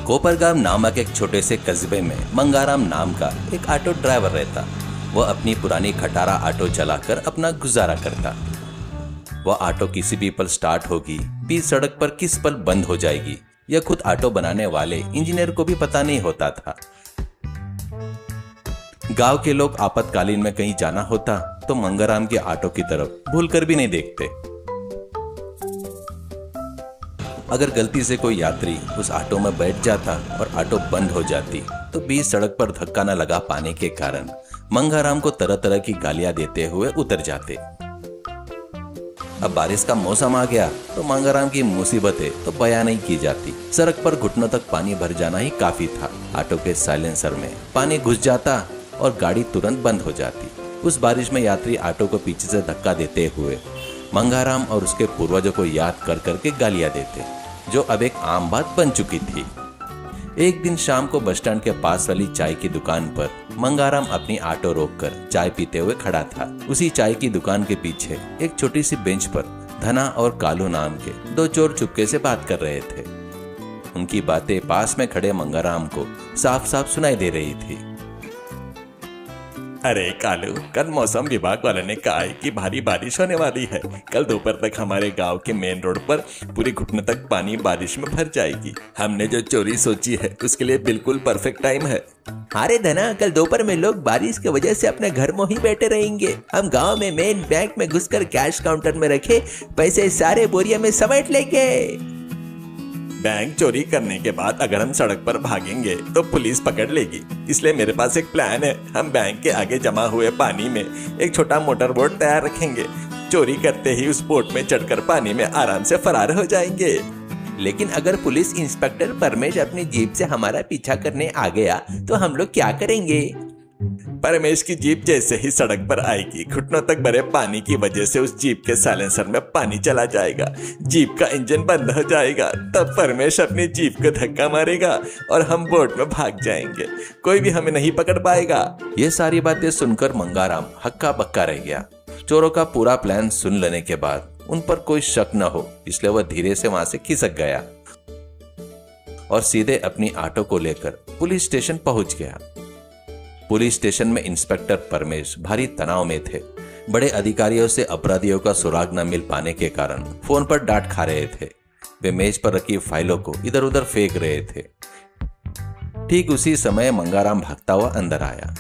कोपरगांव नामक एक छोटे से कस्बे में मंगाराम नाम का एक ऑटो ड्राइवर रहता। वह अपनी पुरानी खटारा ऑटो चलाकर अपना गुजारा करता। वह ऑटो किसी भी पल स्टार्ट होगी, बीच सड़क पर किस पल बंद हो जाएगी, यह खुद ऑटो बनाने वाले इंजीनियर को भी पता नहीं होता था। गांव के लोग आपातकालीन में कहीं जाना होता तो मंगाराम के ऑटो की तरफ भूलकर भी नहीं देखते। अगर गलती से कोई यात्री उस ऑटो में बैठ जाता और ऑटो बंद हो जाती तो बीच सड़क पर धक्का न लगा पाने के कारण मंगाराम को तरह तरह की गालियां देते हुए उतर जाते। अब बारिश का मौसम आ गया तो मंगाराम की मुसीबतें तो बयान नहीं की जाती। सड़क पर घुटनों तक पानी भर जाना ही काफी था। ऑटो के साइलेंसर में पानी घुस जाता और गाड़ी तुरंत बंद हो जाती। उस बारिश में यात्री ऑटो को पीछे से धक्का देते हुए मंगाराम और उसके पूर्वजों को याद कर करके गालियां देते, जो अब एक आम बात बन चुकी थी। एक दिन शाम को बस स्टैंड के पास वाली चाय की दुकान पर मंगाराम अपनी ऑटो रोककर चाय पीते हुए खड़ा था। उसी चाय की दुकान के पीछे एक छोटी सी बेंच पर धना और कालू नाम के दो चोर चुपके से बात कर रहे थे। उनकी बातें पास में खड़े मंगाराम को साफ साफ सुनाई दे रही थी। अरे कालू, कल मौसम विभाग वाले ने कहा है कि भारी बारिश होने वाली है। कल दोपहर तक हमारे गांव के मेन रोड पर पूरी घुटने तक पानी बारिश में भर जाएगी। हमने जो चोरी सोची है उसके लिए बिल्कुल परफेक्ट टाइम है। अरे धना, कल दोपहर में लोग बारिश की वजह से अपने घर में ही बैठे रहेंगे। हम गांव में मेन बैंक में घुसकर कैश काउंटर में रखे पैसे सारे बोरिया में समेट लेंगे। बैंक चोरी करने के बाद अगर हम सड़क पर भागेंगे तो पुलिस पकड़ लेगी। इसलिए मेरे पास एक प्लान है। हम बैंक के आगे जमा हुए पानी में एक छोटा मोटर बोट तैयार रखेंगे। चोरी करते ही उस बोट में चढ़कर पानी में आराम से फरार हो जाएंगे। लेकिन अगर पुलिस इंस्पेक्टर परमेश अपनी जीप से हमारा पीछा करने आ गया तो हम लोग क्या करेंगे? परमेश की जीप जैसे ही सड़क पर आएगी, घुटनों तक भरे पानी की वजह से उस जीप के साइलेंसर में पानी चला जाएगा। जीप का इंजन बंद हो जाएगा। तब परमेश अपनी जीप को धक्का मारेगा और हम बोट में भाग जाएंगे। कोई भी हमें नहीं पकड़ पाएगा। ये सारी बातें सुनकर मंगाराम हक्का बक्का रह गया। चोरों का पूरा प्लान सुन लेने के बाद उन पर कोई शक न हो, इसलिए वह धीरे से वहां से खिसक गया और सीधे अपनी ऑटो को लेकर पुलिस स्टेशन पहुंच गया। पुलिस स्टेशन में इंस्पेक्टर परमेश भारी तनाव में थे। बड़े अधिकारियों से अपराधियों का सुराग न मिल पाने के कारण फोन पर डांट खा रहे थे। वे मेज पर रखी फाइलों को इधर उधर फेंक रहे थे। ठीक उसी समय मंगाराम भागता हुआ अंदर आया।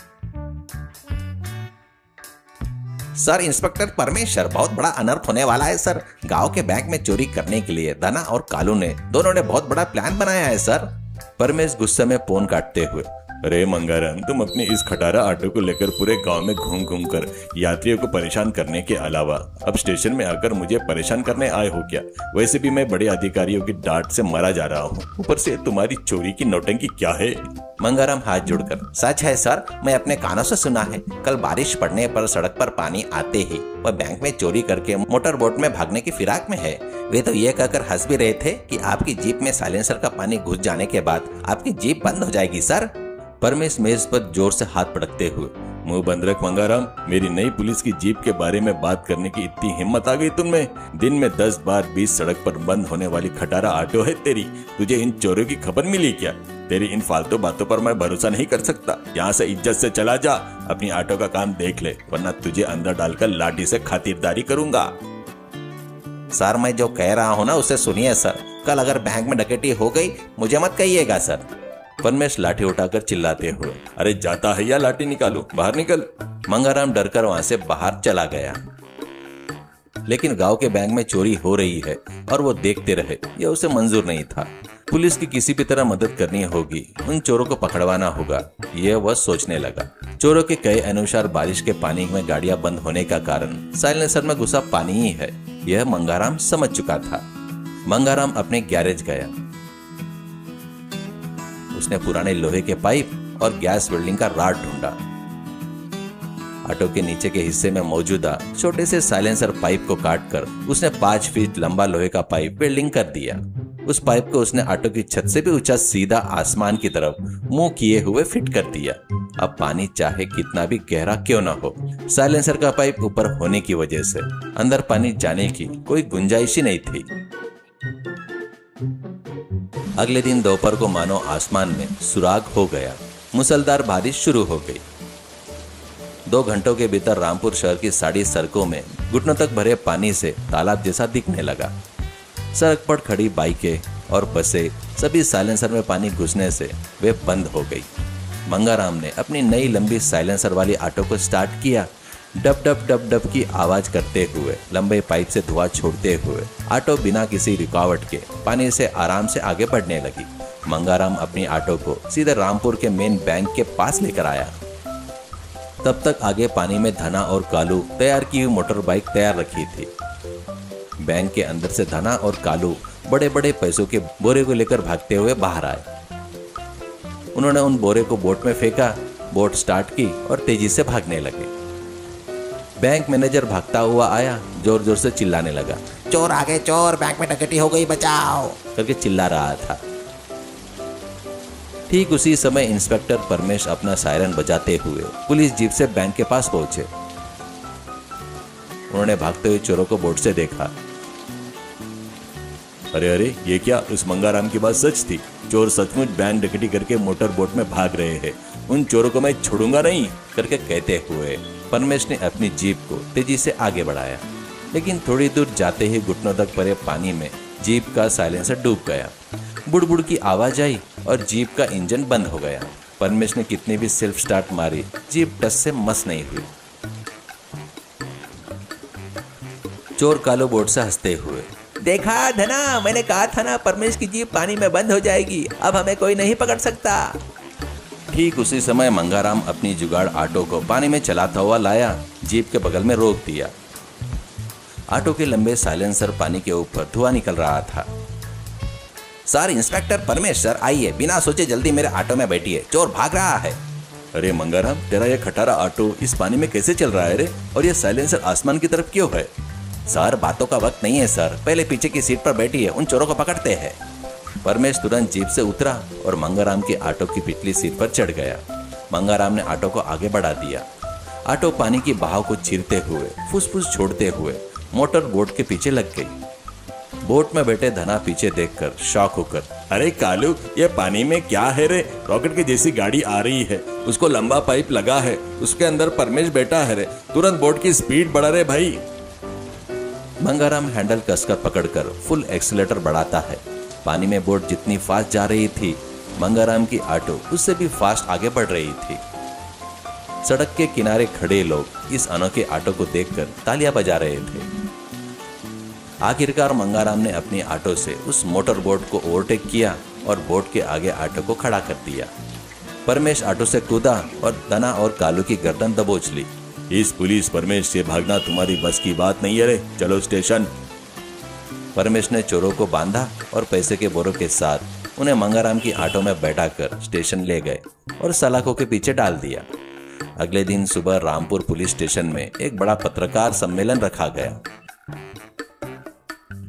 सर, इंस्पेक्टर परमेश्वर, बहुत बड़ा अनर्थ होने वाला है सर। गांव के बैंक में चोरी करने के लिए धना और कालू ने दोनों ने बहुत बड़ा प्लान बनाया है सर। परमेश गुस्से में फोन काटते हुए, अरे मंगाराम, तुम अपनी इस खटारा ऑटो को लेकर पूरे गांव में घूम घूम कर यात्रियों को परेशान करने के अलावा अब स्टेशन में आकर मुझे परेशान करने आए हो क्या? वैसे भी मैं बड़े अधिकारियों की डांट से मरा जा रहा हूँ, ऊपर से तुम्हारी चोरी की नौटंकी क्या है? मंगाराम हाथ जोड़कर, सच है सर, मैं अपने कानों से सुना है। कल बारिश पड़ने पर सड़क पर पानी आते ही वह बैंक में चोरी करके मोटर बोट में भागने की फिराक में है। वे तो ये कहकर हंस भी रहे थे कि आपकी जीप में साइलेंसर का पानी घुस जाने के बाद आपकी जीप बंद हो जाएगी सर। परमेश मेज पर जोर से हाथ पटकते हुए, मुंह बंद रख मंगाराम। मेरी नई पुलिस की जीप के बारे में बात करने की इतनी हिम्मत आ गई तुममें? दिन में 10 बार 20 सड़क पर बंद होने वाली खटारा ऑटो है तेरी। तुझे इन चोरों की खबर मिली क्या? तेरी इन फालतू बातों पर मैं भरोसा नहीं कर सकता। यहाँ से इज्जत से चला जा, अपनी ऑटो का काम देख ले, वरना तुझे अंदर डालकर लाठी से खातिरदारी करूंगा। सर, मैं जो कह रहा हूँ ना उसे सुनिए सर। कल अगर बैंक में डकैती हो गई मुझे मत कहिएगा सर। परमेश लाठी उठाकर चिल्लाते हुए, अरे जाता है या लाठी निकालूं? बाहर निकल। मंगाराम डरकर वहां से बाहर चला गया। लेकिन गांव के बैंक में चोरी हो रही है और वो देखते रहे, यह उसे मंजूर नहीं था। पुलिस की किसी भी तरह मदद करनी होगी, उन चोरों को पकड़वाना होगा, यह वह सोचने लगा। चोरों के कहे अनुसार बारिश के पानी में गाड़ियां बंद होने का कारण साइलेंसर में घुसा पानी ही है, यह मंगाराम समझ चुका था। मंगाराम अपने गैरेज गया। उसने पुराने लोहे के पाइप और गैस वेल्डिंग का रॉड ढूंढा। ऑटो के नीचे के हिस्से में मौजूदा छोटे से साइलेंसर पाइप को काटकर उसने 5 फीट लंबा लोहे का पाइप वेल्डिंग कर दिया। उस पाइप को उसने ऑटो की छत से भी ऊंचा सीधा आसमान की तरफ मुंह किए हुए फिट कर दिया। अब पानी चाहे कितना भी गहरा क्यों ना हो, साइलेंसर का पाइप ऊपर होने की वजह से अंदर पानी जाने की कोई गुंजाइश ही नहीं थी। अगले दिन दोपहर को मानो आसमान में सुराग हो गया। मूसलधार बारिश शुरू हो गई। 2 घंटों के भीतर रामपुर शहर की सारी सड़कों में घुटनों तक भरे पानी से तालाब जैसा दिखने लगा। सड़क पर खड़ी बाइकें और बसें सभी साइलेंसर में पानी घुसने से वे बंद हो गई। मंगाराम ने अपनी नई लंबी साइलेंसर वाली ऑटो को स्टार्ट किया। डब डब डब डब की आवाज करते हुए, लंबे पाइप से धुआं छोड़ते हुए ऑटो बिना किसी रुकावट के पानी से आराम से आगे बढ़ने लगी। मंगाराम अपनी ऑटो को सीधे रामपुर के मेन बैंक के पास लेकर आया। तब तक आगे पानी में धना और कालू तैयार की हुई मोटर बाइक तैयार रखी थी। बैंक के अंदर से धना और कालू बड़े बड़े पैसों के बोरे को लेकर भागते हुए बाहर आए। उन्होंने उन बोरे को बोट में फेंका, बोट स्टार्ट की और तेजी से भागने लगे। बैंक मैनेजर भागता हुआ आया, जोर जोर से चिल्लाने लगा। चोर आ गए, चोर, बैंक में डकैती हो गई, बचाओ करके चिल्ला रहा था। ठीक उसी समय इंस्पेक्टर परमेश अपना सायरन बजाते हुए पुलिस जीप से बैंक के पास पहुंचे। उन्होंने भागते हुए चोरों को बोट से देखा। अरे अरे, ये क्या? उस मंगाराम की बात सच थी। चोर सचमुच बैंक डकैती करके मोटर बोट में भाग रहे हैं। उन चोरों को मैं छोड़ूंगा नहीं, करके कहते हुए परमेश ने अपनी जीप को तेजी से आगे बढ़ाया। लेकिन थोड़ी दूर जाते ही घुटनों तक भरे पानी में जीप का साइलेंसर डूब गया। बुड़बुड़ की आवाज आई और जीप का इंजन बंद हो गया। परमेश ने कितनी भी सेल्फ स्टार्ट मारी, जीप टस से मस नहीं हुई। चोर कालू बोट से हंसते हुए, देखा धना, मैंने कहा था ना, परमेश की जीप पानी में बंद हो जाएगी, अब हमें कोई नहीं पकड़ सकता। ठीक उसी समय मंगाराम अपनी जुगाड़ ऑटो को पानी में चलाता हुआ लाया, जीप के बगल में रोक दिया। ऑटो के लंबे साइलेंसर पानी के ऊपर धुआं निकल रहा था। सर, इंस्पेक्टर परमेश सर, आइए, बिना सोचे जल्दी मेरे ऑटो में बैठिए, चोर भाग रहा है। अरे मंगाराम, तेरा ये खटारा ऑटो इस पानी में कैसे चल रहा है रे? और ये साइलेंसर आसमान की तरफ क्यों है? सर, बातों का वक्त नहीं है सर, पहले पीछे की सीट पर बैठिए, उन चोरों को पकड़ते हैं। परमेश तुरंत जीप से उतरा और मंगाराम की ऑटो की पिछली सीट पर चढ़ गया। मंगाराम ने ऑटो को आगे बढ़ा दिया। ऑटो पानी की बहाव को चीरते हुए, फुसफुस छोड़ते हुए मोटर बोट के पीछे लग गई। बोट में बैठे धना पीछे देखकर शॉक होकर, अरे कालू, ये पानी में क्या है रे? रॉकेट की जैसी गाड़ी आ रही है, उसको लंबा पाइप लगा है, उसके अंदर परमेश बैठा है रे, तुरंत बोट की स्पीड बढ़ा रे भाई। मंगाराम हैंडल कसकर पकड़कर फुल एक्सीलेटर बढ़ाता है। पानी में बोट जितनी फास्ट जा रही थी, मंगाराम की ऑटो उससे भी फास्ट आगे बढ़ रही थी। सड़क के किनारे खड़े लोग इस अनोखे ऑटो को देखकर तालियां बजा रहे थे। आखिरकार मंगाराम ने अपनी ऑटो से उस मोटर बोट को ओवरटेक किया और बोट के आगे ऑटो को खड़ा कर दिया। परमेश ऑटो से कूदा और धना और कालू की गर्दन दबोच ली। इस पुलिस परमेश से भागना तुम्हारी बस की बात नहीं है रे, चलो स्टेशन। परमेश ने चोरों को बांधा और पैसे के बोरों के साथ उन्हें मंगाराम की ऑटो में बैठाकर स्टेशन ले गए और सलाखों के पीछे डाल दिया। अगले दिन सुबह रामपुर पुलिस स्टेशन में एक बड़ा पत्रकार सम्मेलन रखा गया।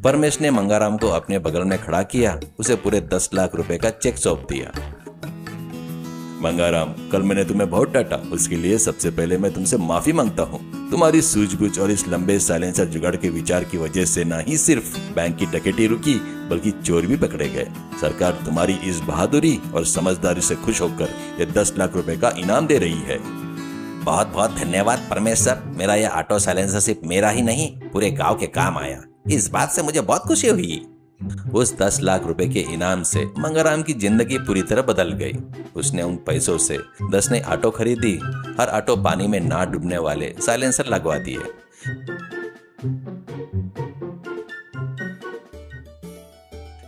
परमेश ने मंगाराम को अपने बगल में खड़ा किया, उसे पूरे 10 लाख रुपए का चेक सौंप दिया। मंगाराम, कल मैंने तुम्हें बहुत डांटा, उसके लिए सबसे पहले मैं तुमसे माफी मांगता हूँ। तुम्हारी सूझबूझ और इस लंबे साइलेंसर जुगाड़ के विचार की वजह से न ही सिर्फ बैंक की डकैती रुकी, बल्कि चोर भी पकड़े गए। सरकार तुम्हारी इस बहादुरी और समझदारी से खुश होकर ये 10 लाख रुपए का इनाम दे रही है। बहुत बहुत धन्यवाद परमेश सर, मेरा यह ऑटो साइलेंसर सिर्फ मेरा ही नहीं, पूरे गांव के काम आया। इस बात से मुझे बहुत खुशी हुई। उस 10 लाख रुपए के इनाम से मंगाराम की जिंदगी पूरी तरह बदल गई। उसने उन पैसों से 10 नई ऑटो खरीदी, हर ऑटो पानी में ना डूबने वाले साइलेंसर लगवा दिए।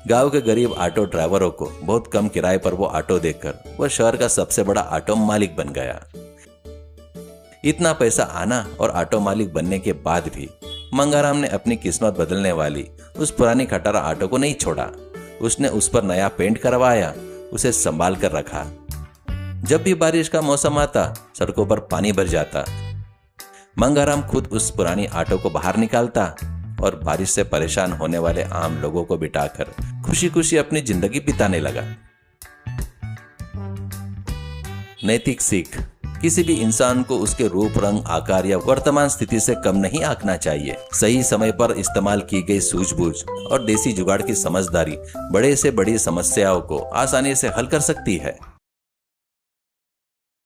गांव के गरीब ऑटो ड्राइवरों को बहुत कम किराए पर वो ऑटो देकर वह शहर का सबसे बड़ा ऑटो मालिक बन गया। इतना पैसा आना और ऑटो मालिक बनने के बाद भी मंगाराम ने अपनी किस्मत बदलने वाली उस पुरानी खटारा ऑटो को नहीं छोड़ा। उसने उस पर नया पेंट करवाया, उसे संभाल कर रखा। जब भी बारिश का मौसम आता, सड़कों पर पानी भर जाता, मंगाराम खुद उस पुरानी ऑटो को बाहर निकालता और बारिश से परेशान होने वाले आम लोगों को बिठाकर खुशी खुशी अपनी जिंदगी बिताने लगा। नैतिक सीख, किसी भी इंसान को उसके रूप, रंग, आकार या वर्तमान स्थिति से कम नहीं आंकना चाहिए। सही समय पर इस्तेमाल की गई सूझबूझ और देसी जुगाड़ की समझदारी बड़े से बड़ी समस्याओं को आसानी से हल कर सकती है।